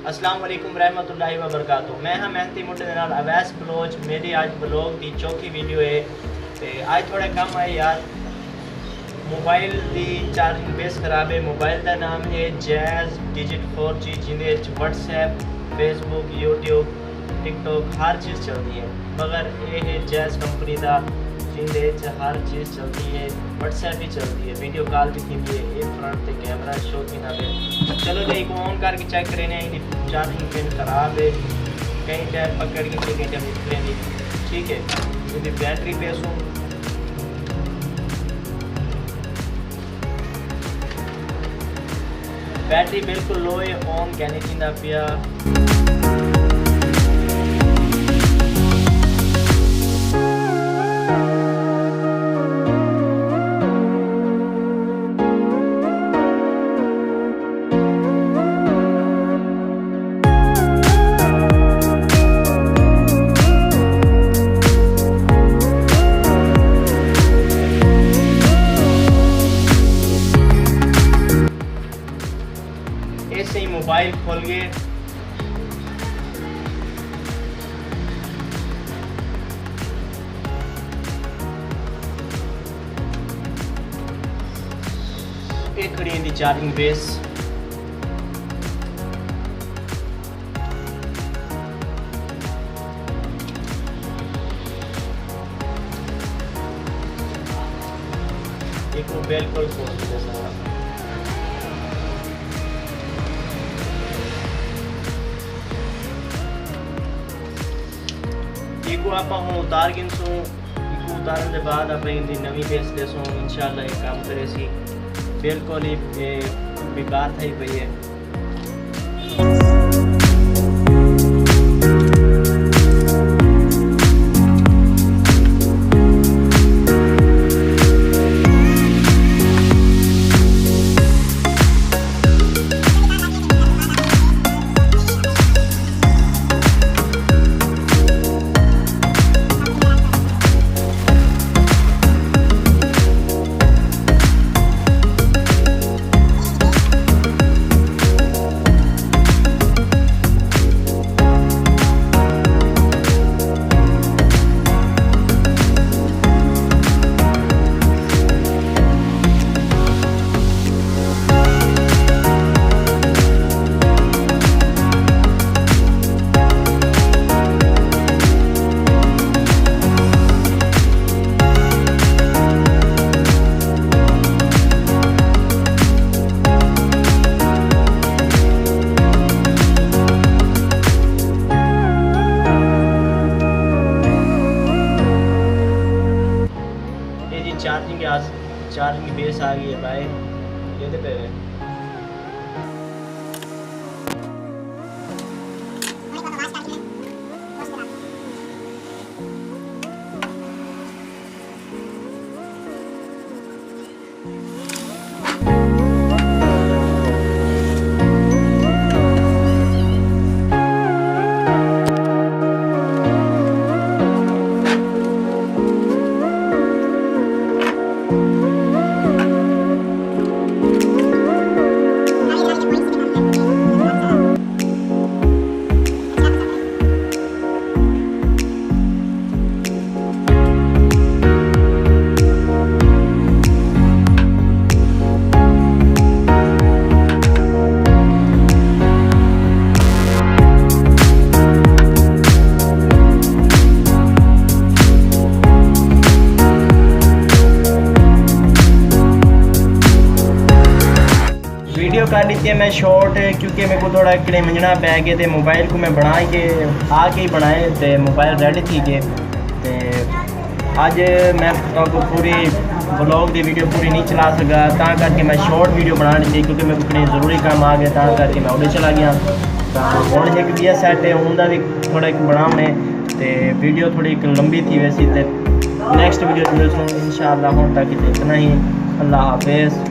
अस्सलाम वालेकुम रहमतुल्लाहि व बरकातुहू। मैं हाँ मेहनती मुंडे दे नाल अवैस बलोच। मेरी आज ब्लॉग की चौथी वीडियो है। तो आज थोड़ा कम है यार, मोबाइल की चार्जिंग बेस खराब है। मोबाइल का नाम है जैज़ डिजिट 4G, जिंदे व्हाट्सएप, फेसबुक, यूट्यूब, टिकटॉक हर चीज़ चलती है। मगर ये है जैज़ कंपनी का, जिंदे हर चीज़ चलती है। व्हाट्सएप भी चलती है, वीडियो कॉल भी की है। एक फ्रंट से कैमरा शो की ना पे। चलो तो एक ऑन करके चेक करें। चार्जिंग पिन खराब है, कहीं टाइम पकड़ के कहीं टाइम निकलेंगे। ठीक है, यदि बैटरी बेस हो बैटरी बिल्कुल लो है, ऑन कहने की ना पिया। ऐसे ही मोबाइल खोल के एक खड़ी इन चार्जिंग बेस। एक बिल्कुल खोल के जैसा आप उतार गिनसू। उतारने के बाद आप नवी बेस देसों इंशाल्लाह ये काम करे सी। बिल्कुल ही बेकार थी पई है। चार्जिंग बेस आ गई है भाई, ये पे वीडियो कर ली है मैं शॉर्ट, क्योंकि मेरे को थोड़ा किड़े मंजना पै गए थे। मोबाइल को मैं बना के आके ही बनाए तो मोबाइल रेडी थी गए। तो अज मैं तो पूरी ब्लॉग की वीडियो पूरी नहीं चला सका, ता करके मैं शॉर्ट वीडियो बना ली थी, क्योंकि मेरे को किड़े ज़रूरी काम आ गया, ता करके मैं उधर चला गया। तो हम एक भी सैट है उनका भी थोड़ा एक बनाने। तो वीडियो थोड़ी लंबी थी वैसी। तो नेक्स्ट वीडियो मिलूँ इंशाअल्लाह। हम तक इतना ही, अल्लाह हाफिज़।